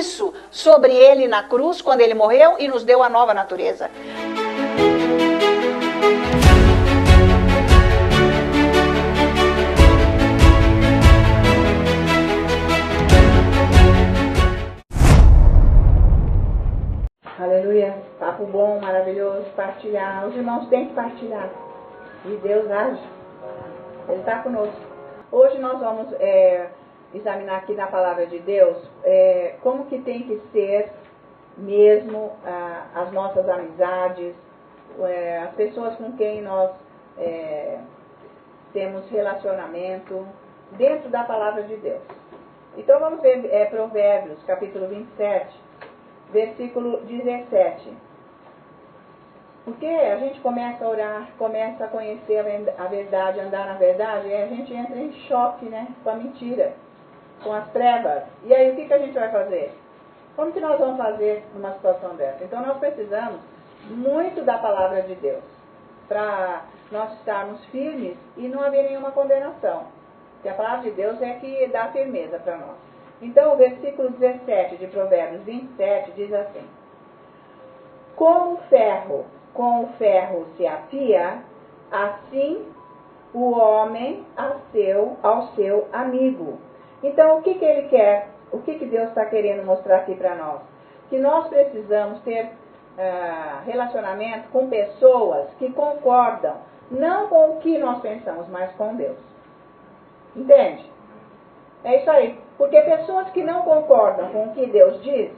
isso sobre ele na cruz, quando ele morreu e nos deu a nova natureza. Aleluia, papo bom, maravilhoso, partilhar. Os irmãos têm que partilhar. E Deus age. Ele está conosco. Hoje nós vamos examinar aqui na palavra de Deus como que tem que ser mesmo as nossas amizades, as pessoas com quem nós temos relacionamento dentro da palavra de Deus. Então vamos ver Provérbios, capítulo 27, versículo 17. Porque a gente começa a orar, começa a conhecer a verdade, andar na verdade, e a gente entra em choque, né, com a mentira, com as trevas. E aí o que a gente vai fazer? Como que nós vamos fazer numa situação dessa? Então nós precisamos muito da palavra de Deus, para nós estarmos firmes e não haver nenhuma condenação. Porque a palavra de Deus é que dá firmeza para nós. Então o versículo 17 de Provérbios 27 diz assim: com o ferro se afia, assim o homem ao seu amigo. Então, o que ele quer? O que Deus está querendo mostrar aqui para nós? Que nós precisamos ter relacionamento com pessoas que concordam, não com o que nós pensamos, mas com Deus. Entende? É isso aí. Porque pessoas que não concordam com o que Deus diz,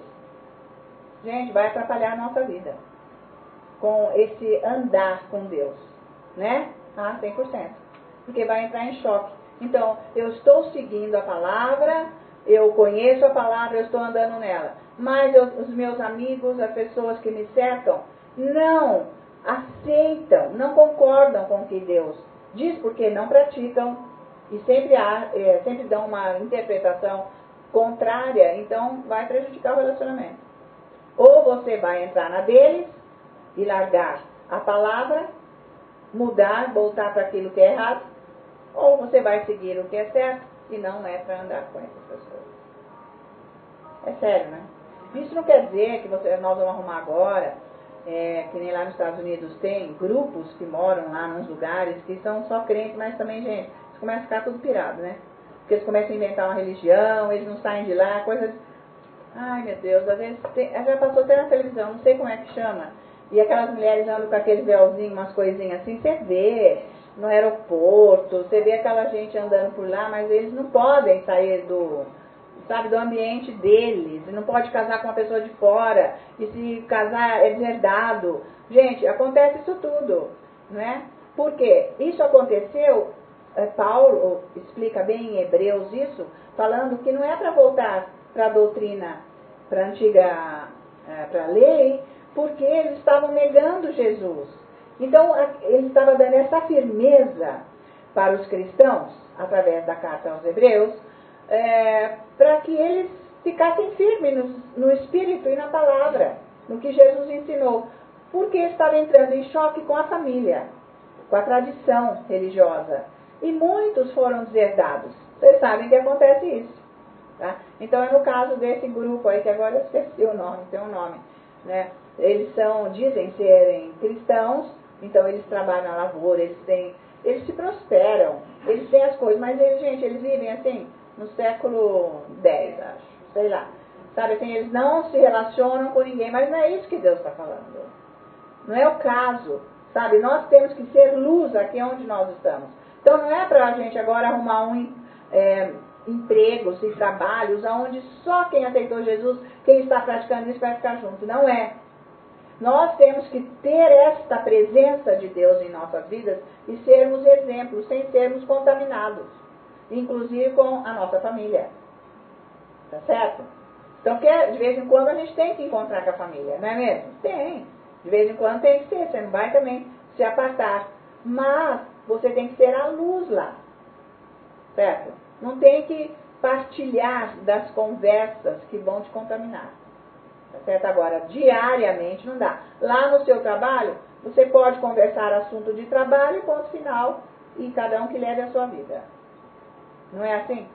gente, vai atrapalhar a nossa vida com esse andar com Deus, né? 100%. Porque vai entrar em choque. Então, eu estou seguindo a palavra, eu conheço a palavra, eu estou andando nela. Mas os meus amigos, as pessoas que me cercam, não aceitam, não concordam com o que Deus diz, porque não praticam e sempre dão uma interpretação contrária, então vai prejudicar o relacionamento. Ou você vai entrar na deles e largar a palavra, mudar, voltar para aquilo que é errado, ou você vai seguir o que é certo e não é para andar com essas pessoas. É sério, né? Isso não quer dizer que nós vamos arrumar agora, que nem lá nos Estados Unidos tem grupos que moram lá nos lugares que são só crentes, mas também, gente, eles começam a ficar tudo pirado, né? Porque eles começam a inventar uma religião, eles não saem de lá, coisas... Ai, meu Deus, às vezes já passou até na televisão, não sei como é que chama. E aquelas mulheres andam com aqueles véuzinhos, umas coisinhas assim, você vê no aeroporto, você vê aquela gente andando por lá, mas eles não podem sair do ambiente deles, não pode casar com uma pessoa de fora, e se casar é deserdado. Gente, acontece isso tudo, né? Por quê? Isso aconteceu, Paulo explica bem em Hebreus isso, falando que não é para voltar para a doutrina, para a antiga, para a lei, porque eles estavam negando Jesus. Então, ele estava dando essa firmeza para os cristãos, através da carta aos Hebreus, para que eles ficassem firmes no Espírito e na palavra, no que Jesus ensinou. Porque estava entrando em choque com a família, com a tradição religiosa. E muitos foram deserdados. Vocês sabem que acontece isso. Tá? Então, é no caso desse grupo aí, que agora eu esqueci o nome, tem um nome, né? Eles dizem serem cristãos, então eles trabalham na lavoura, eles se prosperam, eles têm as coisas, mas eles vivem assim, no século X, acho, sei lá. Sabe assim, eles não se relacionam com ninguém, mas não é isso que Deus está falando. Não é o caso, sabe? Nós temos que ser luz aqui onde nós estamos. Então não é para a gente agora arrumar empregos e trabalhos onde só quem aceitou Jesus, quem está praticando isso vai ficar junto. Não é. Nós temos que ter esta presença de Deus em nossas vidas e sermos exemplos, sem sermos contaminados, inclusive com a nossa família. Tá certo? Então, de vez em quando a gente tem que encontrar com a família, não é mesmo? Tem. De vez em quando tem que ser, você não vai também se apartar. Mas você tem que ser a luz lá. Certo? Não tem que partilhar das conversas que vão te contaminar. Tá certo? Agora, diariamente não dá. Lá no seu trabalho, você pode conversar assunto de trabalho, ponto final, e cada um que leve a sua vida. Não é assim?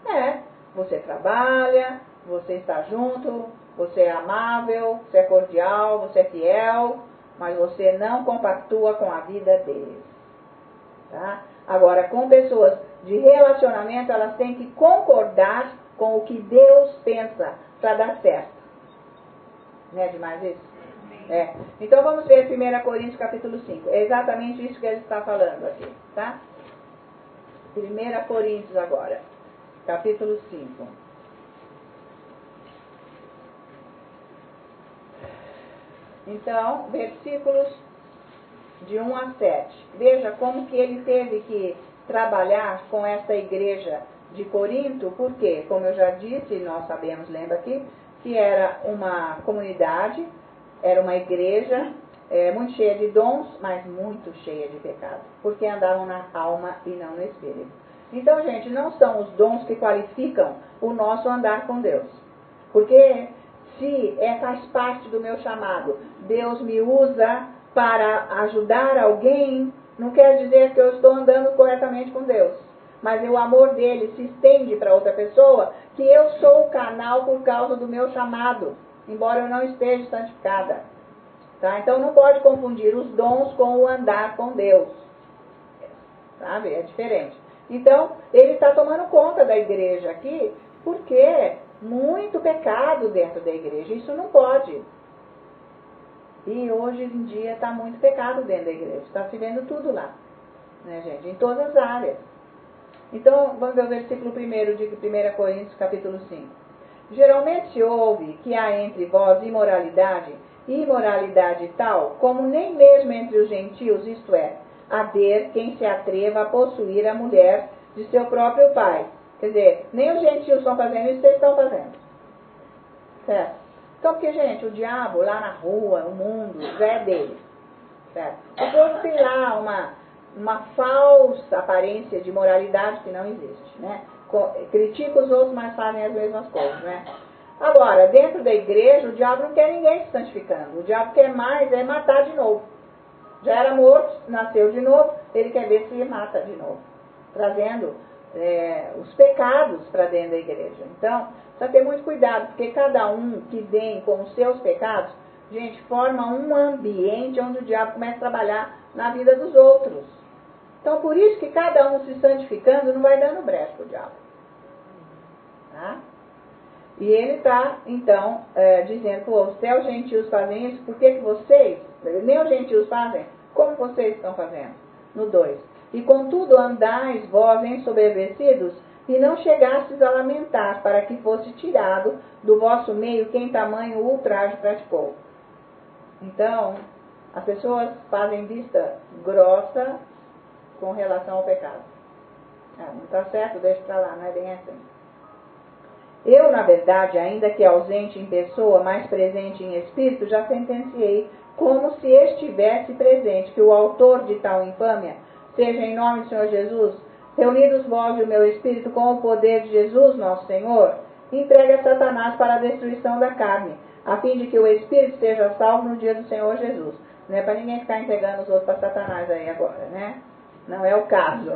É. Você trabalha, você está junto, você é amável, você é cordial, você é fiel, mas você não compactua com a vida deles. Tá? Agora, com pessoas de relacionamento, elas têm que concordar com o que Deus pensa para dar certo. Não é demais isso? É. Então vamos ver 1 Coríntios capítulo 5. É exatamente isso que ele está falando aqui. Tá? 1 Coríntios agora, capítulo 5. Então, versículos de 1 a 7. Veja como que ele teve que trabalhar com essa igreja de Corinto, porque, como eu já disse, nós sabemos, lembra aqui, que era uma comunidade, era uma igreja muito cheia de dons, mas muito cheia de pecado, porque andavam na alma e não no espírito. Então, gente, não são os dons que qualificam o nosso andar com Deus, porque se faz parte do meu chamado, Deus me usa para ajudar alguém, não quer dizer que eu estou andando corretamente com Deus, mas o amor dele se estende para outra pessoa, que eu sou o canal por causa do meu chamado, embora eu não esteja santificada. Tá? Então não pode confundir os dons com o andar com Deus. Sabe? É diferente. Então, ele está tomando conta da igreja aqui, porque muito pecado dentro da igreja. Isso não pode. E hoje em dia está muito pecado dentro da igreja. Está se vendo tudo lá. Né, gente? Em todas as áreas. Então, vamos ver o versículo 1 de 1 Coríntios, capítulo 5. Geralmente se ouve que há entre vós imoralidade, e imoralidade tal, como nem mesmo entre os gentios, isto é, haver quem se atreva a possuir a mulher de seu próprio pai. Quer dizer, nem os gentios estão fazendo isso, vocês estão fazendo. Certo? Então, porque, gente, o diabo lá na rua, o mundo, já é dele. Certo? O povo tem lá uma falsa aparência de moralidade que não existe, né? Critica os outros, mas fazem as mesmas coisas, né? Agora, dentro da igreja, o diabo não quer ninguém se santificando. O diabo quer mais matar de novo. Já era morto, nasceu de novo, ele quer ver se mata de novo. Trazendo os pecados para dentro da igreja. Então, precisa ter muito cuidado, porque cada um que vem com os seus pecados, gente, forma um ambiente onde o diabo começa a trabalhar na vida dos outros. Então, por isso que cada um se santificando não vai dando brecha para o diabo. Tá? E ele está, então, dizendo, pô, se os gentios fazem isso, por que vocês, nem os gentios fazem, como vocês estão fazendo? No 2. E contudo andais vós ensoberbecidos, e não chegastes a lamentar, para que fosse tirado do vosso meio quem tamanho ultraje praticou. Então, as pessoas fazem vista grossa com relação ao pecado. Não está certo, deixa para lá, não é bem assim. Eu, na verdade, ainda que ausente em pessoa, mas presente em espírito, já sentenciei, como se estivesse presente, que o autor de tal infâmia seja em nome do Senhor Jesus, reunidos vós e o meu espírito com o poder de Jesus, nosso Senhor, entregue a Satanás para a destruição da carne, a fim de que o espírito seja salvo no dia do Senhor Jesus. Não é para ninguém ficar entregando os outros para Satanás aí agora, né? Não é o caso.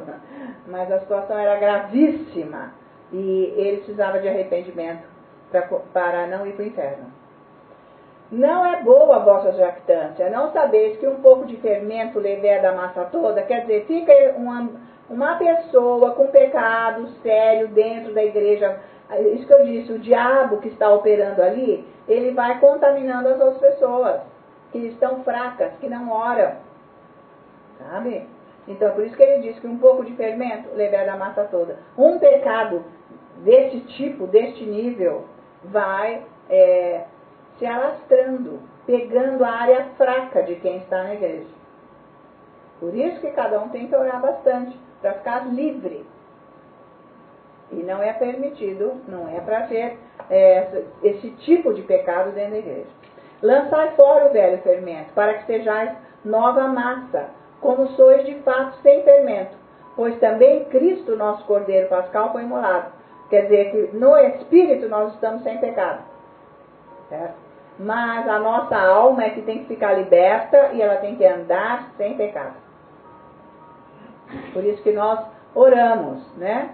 Mas a situação era gravíssima. E ele precisava de arrependimento para não ir para o inferno. Não é boa a vossa jactância, não sabeis que um pouco de fermento leveda a massa toda? Quer dizer, fica uma pessoa com pecado sério dentro da igreja. Isso que eu disse, o diabo que está operando ali, ele vai contaminando as outras pessoas que estão fracas, que não oram. Sabe? Então, por isso que ele diz que um pouco de fermento leveda a massa toda. Um pecado desse tipo, deste nível, vai se alastrando, pegando a área fraca de quem está na igreja. Por isso que cada um tem que orar bastante, para ficar livre. E não é permitido, não é para ter esse tipo de pecado dentro da igreja. Lançai fora o velho fermento, para que sejais nova massa, como sois de fato sem fermento, pois também Cristo, nosso Cordeiro Pascal, foi imolado. Quer dizer que no Espírito nós estamos sem pecado. Certo? Mas a nossa alma é que tem que ficar liberta e ela tem que andar sem pecado. Por isso que nós oramos, né?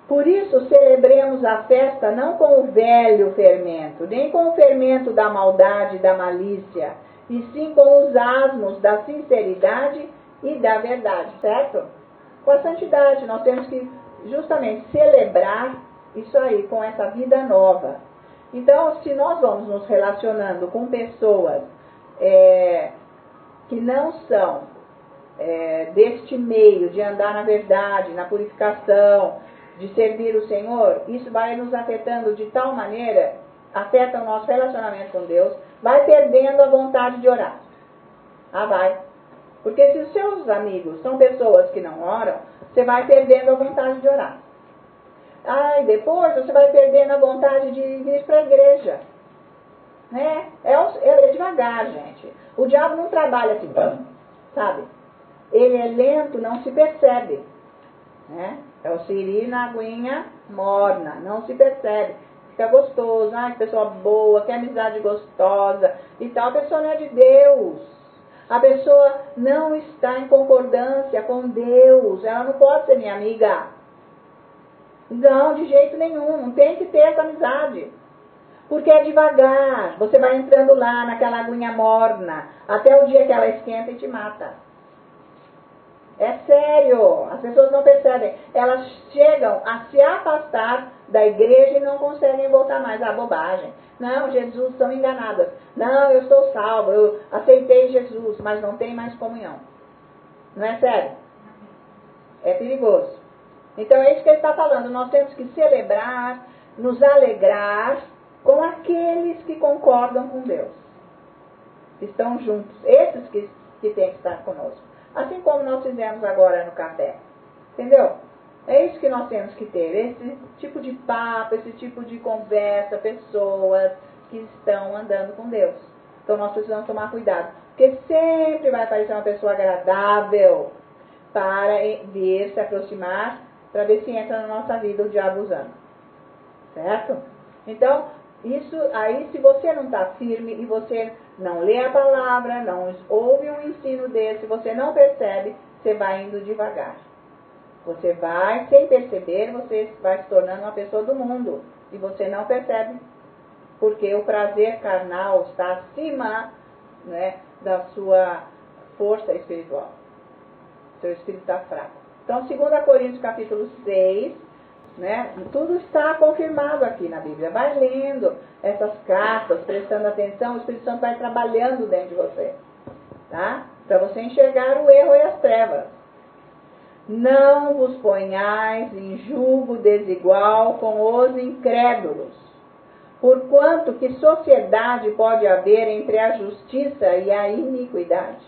Por isso, celebremos a festa não com o velho fermento, nem com o fermento da maldade e da malícia, e sim com os asmos da sinceridade e da verdade, certo? Com a santidade, nós temos que justamente celebrar isso aí, com essa vida nova. Então, se nós vamos nos relacionando com pessoas que não são deste meio de andar na verdade, na purificação, de servir o Senhor, isso vai nos afetando de tal maneira, afeta o nosso relacionamento com Deus, vai perdendo a vontade de orar. Vai. Porque se os seus amigos são pessoas que não oram, você vai perdendo a vontade de orar. E depois você vai perdendo a vontade de vir para a igreja. Né? É devagar, gente. O diabo não trabalha assim, sabe? Ele é lento, não se percebe. Né? É o siri na aguinha morna, não se percebe. Fica gostoso, que pessoa boa, que amizade gostosa e tal. A pessoa não é de Deus. A pessoa não está em concordância com Deus. Ela não pode ser minha amiga. Não, de jeito nenhum. Não tem que ter essa amizade. Porque é devagar. Você vai entrando lá naquela aguinha morna, até o dia que ela esquenta e te mata. É sério. As pessoas não percebem. Elas chegam a se afastar da igreja e não conseguem voltar mais. Bobagem. Não, Jesus, são enganadas. Não, eu estou salvo, eu aceitei Jesus, mas não tem mais comunhão. Não é sério? É perigoso. Então é isso que ele está falando. Nós temos que celebrar, nos alegrar com aqueles que concordam com Deus. Que estão juntos. Esses que têm que estar conosco. Assim como nós fizemos agora no café. Entendeu? É isso que nós temos que ter. Esse tipo de papo, esse tipo de conversa, pessoas que estão andando com Deus. Então nós precisamos tomar cuidado. Porque sempre vai aparecer uma pessoa agradável para vir se aproximar, para ver se entra na nossa vida o diabo usando. Certo? Então, isso aí, se você não está firme e você não lê a palavra, não ouve um ensino desse, você não percebe, você vai indo devagar. Você vai, sem perceber, você vai se tornando uma pessoa do mundo. E você não percebe. Porque o prazer carnal está acima, né, da sua força espiritual. Seu espírito está fraco. Então, 2 Coríntios capítulo 6, né, tudo está confirmado aqui na Bíblia. Vai lendo essas cartas, prestando atenção, o Espírito Santo vai trabalhando dentro de você. Tá? Para você enxergar o erro e as trevas. Não vos ponhais em julgo desigual com os incrédulos, porquanto que sociedade pode haver entre a justiça e a iniquidade?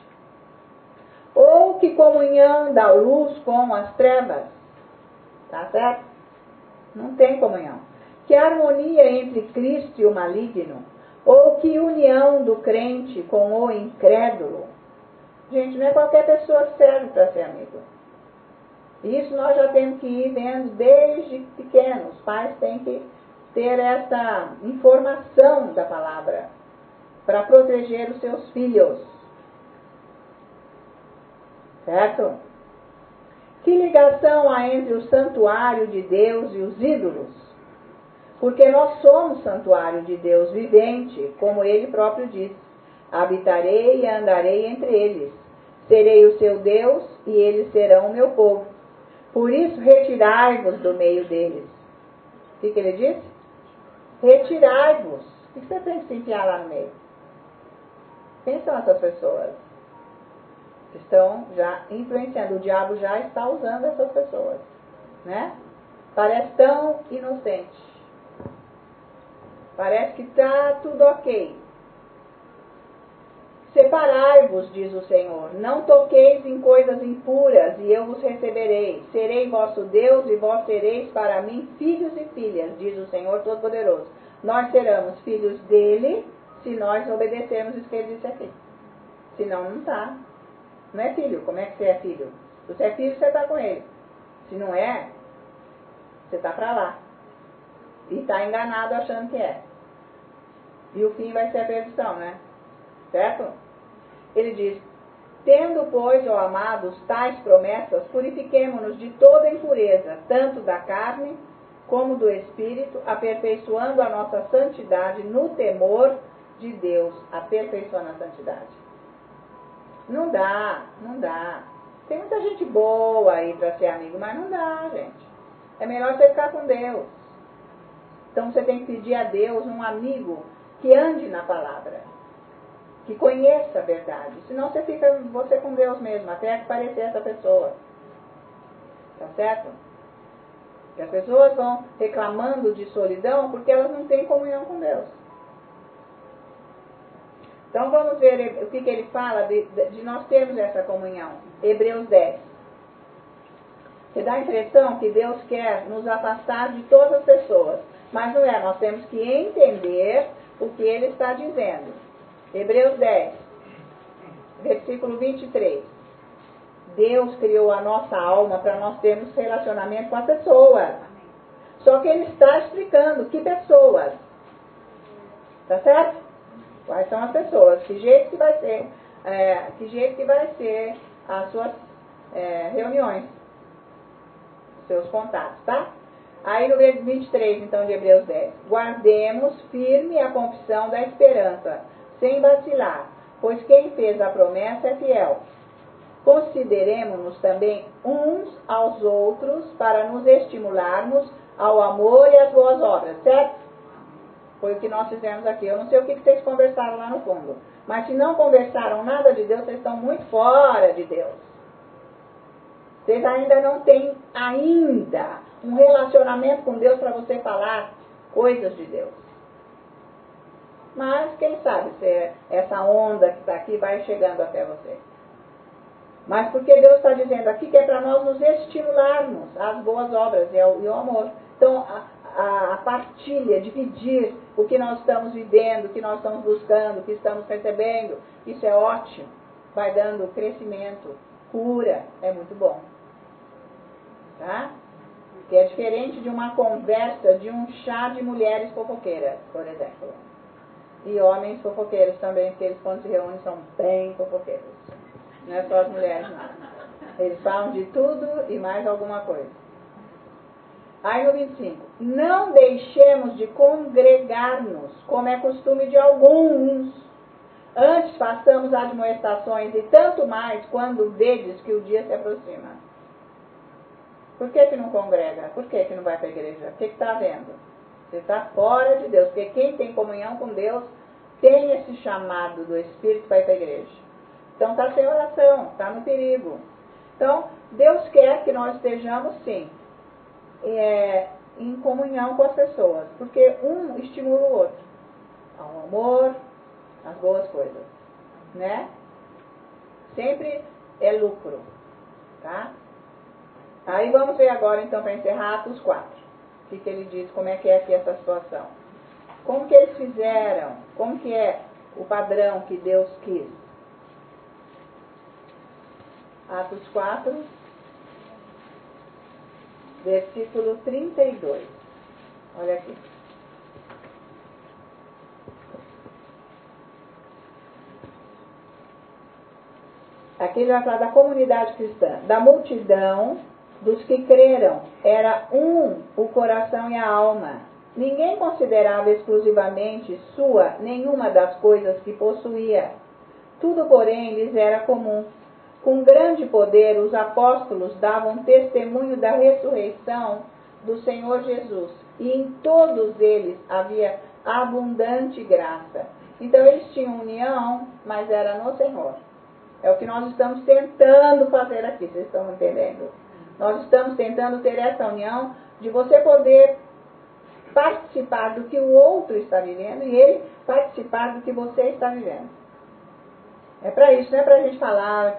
Ou que comunhão da luz com as trevas? Tá certo? Não tem comunhão. Que harmonia entre Cristo e o maligno? Ou que união do crente com o incrédulo? Gente, não é qualquer pessoa que serve para ser amigo. Isso nós já temos que ir vendo desde pequenos. Os pais têm que ter essa informação da palavra para proteger os seus filhos. Certo? Que ligação há entre o santuário de Deus e os ídolos? Porque nós somos santuário de Deus vivente, como ele próprio disse. Habitarei e andarei entre eles. Serei o seu Deus e eles serão o meu povo. Por isso, retirai-vos do meio deles. O que ele disse? Retirai-vos. O que você tem que se enfiar lá no meio? Quem são essas pessoas? Estão já influenciando. O diabo já está usando essas pessoas. Né? Parece tão inocente. Parece que está tudo ok. Separai-vos, diz o Senhor, não toqueis em coisas impuras, e eu vos receberei. Serei vosso Deus, e vós sereis para mim filhos e filhas, diz o Senhor Todo-Poderoso. Nós seremos filhos dele, se nós obedecermos isso que ele disse aqui. Senão não está. Não é filho. Como é que você é filho? Se você é filho, você está com ele. Se não é, você está para lá. E está enganado achando que é. E o fim vai ser a perdição, né? Certo? Ele diz, Tendo, pois, ó amados, tais promessas, purifiquemo-nos de toda impureza, tanto da carne como do espírito, aperfeiçoando a nossa santidade no temor de Deus. Aperfeiçoando a santidade. Não dá, não dá. Tem muita gente boa aí para ser amigo, mas não dá, gente. É melhor você ficar com Deus. Então você tem que pedir a Deus um amigo que ande na palavra, que conheça a verdade. Senão você fica você com Deus mesmo, até aparecer essa pessoa. Tá certo? E as pessoas vão reclamando de solidão porque elas não têm comunhão com Deus. Então vamos ver o que ele fala de nós termos essa comunhão. Hebreus 10. Você dá a impressão que Deus quer nos afastar de todas as pessoas. Mas não é, nós temos que entender o que ele está dizendo. Hebreus 10, versículo 23. Deus criou a nossa alma para nós termos relacionamento com a pessoa. Só que ele está explicando que pessoas. Tá certo? Quais são as pessoas? Que jeito que vai ser, as suas reuniões, seus contatos, tá? Aí no versículo 23, então, de Hebreus 10. Guardemos firme a confissão da esperança, sem vacilar, pois quem fez a promessa é fiel. Consideremos-nos também uns aos outros para nos estimularmos ao amor e às boas obras, certo? Foi o que nós fizemos aqui. Eu não sei o que vocês conversaram lá no fundo, mas se não conversaram nada de Deus, vocês estão muito fora de Deus. Vocês ainda não têm um relacionamento com Deus para você falar coisas de Deus. Mas quem sabe se essa onda que está aqui vai chegando até você. Mas porque Deus está dizendo aqui que é para nós nos estimularmos às boas obras e ao amor. Então a partilha, dividir o que nós estamos vivendo, o que nós estamos buscando, o que estamos recebendo, isso é ótimo. Vai dando crescimento, cura, é muito bom. Tá? Que é diferente de uma conversa, de um chá de mulheres fofoqueiras, por exemplo. E homens fofoqueiros também, porque eles quando se reúnem são bem fofoqueiros. Não é só as mulheres, não. Eles falam de tudo e mais alguma coisa. Aí no 25. Não deixemos de congregar-nos, como é costume de alguns. Antes façamos admoestações, e tanto mais quando vedes que o dia se aproxima. Por que não congrega? Por que não vai para a igreja? O que está havendo? Você está fora de Deus. Porque quem tem comunhão com Deus tem esse chamado do Espírito para ir para a igreja. Então está sem oração, está no perigo. Então, Deus quer que nós estejamos, sim, em comunhão com as pessoas. Porque um estimula o outro. Ao amor, às boas coisas. Né? Sempre é lucro. Tá? Aí vamos ver agora, então, para encerrar, Atos 4. O que ele diz, como é que é aqui essa situação. Como que eles fizeram, como que é o padrão que Deus quis. Atos 4, versículo 32. Olha aqui. Aqui ele vai falar da comunidade cristã, da multidão dos que creram. Era o coração e a alma. Ninguém considerava exclusivamente sua nenhuma das coisas que possuía. Tudo, porém, lhes era comum. Com grande poder, os apóstolos davam testemunho da ressurreição do Senhor Jesus. E em todos eles havia abundante graça. Então, eles tinham união, mas era no Senhor. É o que nós estamos tentando fazer aqui, vocês estão entendendo? Nós estamos tentando ter essa união de você poder participar do que o outro está vivendo e ele participar do que você está vivendo. É para isso, não é para a gente falar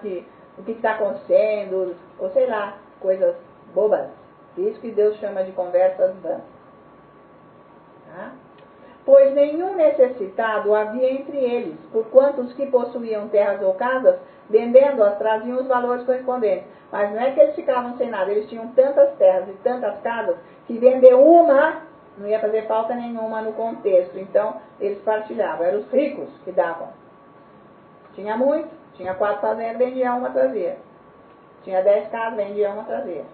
o que está acontecendo, ou sei lá, coisas bobas. Isso que Deus chama de conversas vãs. Tá? Pois nenhum necessitado havia entre eles, porquanto os que possuíam terras ou casas, vendendo-as, traziam os valores correspondentes. Mas não é que eles ficavam sem nada, eles tinham tantas terras e tantas casas, que vender uma não ia fazer falta nenhuma no contexto. Então, eles partilhavam, eram os ricos que davam. Tinha muito, Tinha 4 fazendas, vendia uma, trazia. Tinha 10 casas, vendia uma, trazia.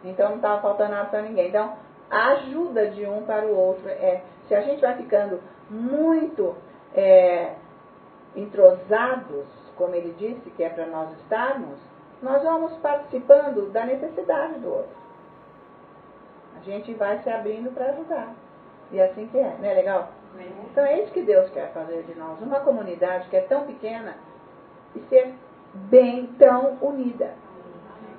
Então não estava faltando nada para ninguém. Então, a ajuda de um para o outro se a gente vai ficando muito entrosados, como ele disse que é para nós estarmos, nós vamos participando da necessidade do outro. A gente vai se abrindo para ajudar. E assim que é, não é legal? Então é isso que Deus quer fazer de nós. Uma comunidade que é tão pequena e ser bem tão unida.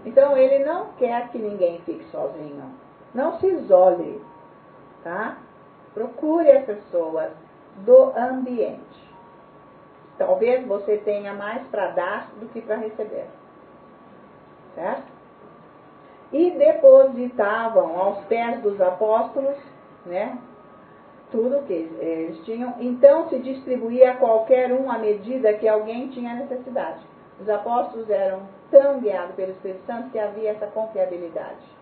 Então ele não quer que ninguém fique sozinho. Não se isole, tá? Procure as pessoas do ambiente. Talvez você tenha mais para dar do que para receber. Certo? E depositavam aos pés dos apóstolos, né? Tudo que eles tinham. Então se distribuía a qualquer um à medida que alguém tinha necessidade. Os apóstolos eram tão guiados pelo Espírito Santo que havia essa confiabilidade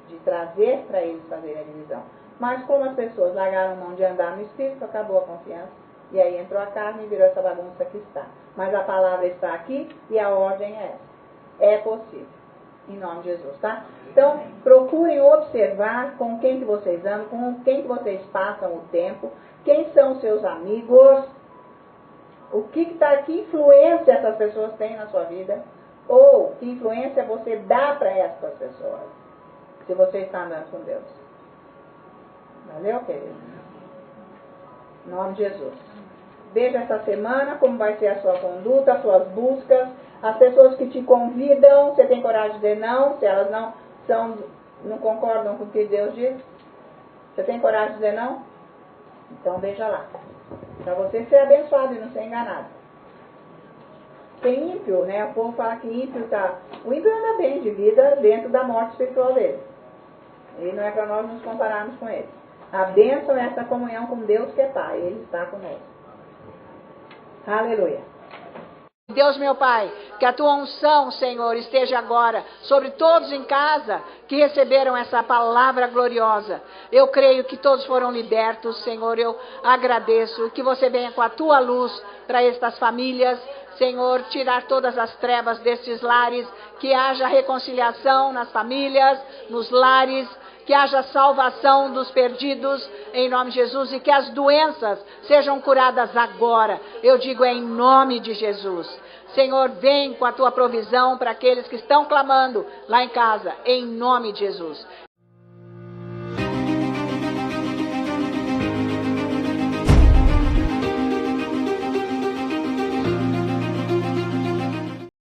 de trazer para eles fazerem a divisão. Mas como as pessoas largaram mão de andar no Espírito, acabou a confiança. E aí entrou a carne e virou essa bagunça que está. Mas a palavra está aqui e a ordem é essa. É possível. Em nome de Jesus, tá? Então, procurem observar com quem que vocês andam, com quem que vocês passam o tempo, quem são os seus amigos, o que influência essas pessoas têm na sua vida, ou que influência você dá para essas pessoas, se você está andando com Deus. Valeu, querido? Em nome de Jesus. Veja essa semana como vai ser a sua conduta, as suas buscas, as pessoas que te convidam, você tem coragem de dizer não, se elas não concordam com o que Deus diz? Você tem coragem de dizer não? Então veja lá. Para você ser abençoado e não ser enganado. Tem ímpio, né? O povo fala que o ímpio anda bem de vida dentro da morte espiritual dele. E não é para nós nos compararmos com ele. A bênção é essa comunhão com Deus que é Pai. Ele está conosco. Aleluia. Deus, meu Pai, que a tua unção, Senhor, esteja agora sobre todos em casa que receberam essa palavra gloriosa. Eu creio que todos foram libertos, Senhor. Eu agradeço que você venha com a tua luz para estas famílias, Senhor, tirar todas as trevas destes lares, que haja reconciliação nas famílias, nos lares, que haja salvação dos perdidos, em nome de Jesus, e que as doenças sejam curadas agora. Eu digo em nome de Jesus. Senhor, vem com a tua provisão para aqueles que estão clamando lá em casa, em nome de Jesus.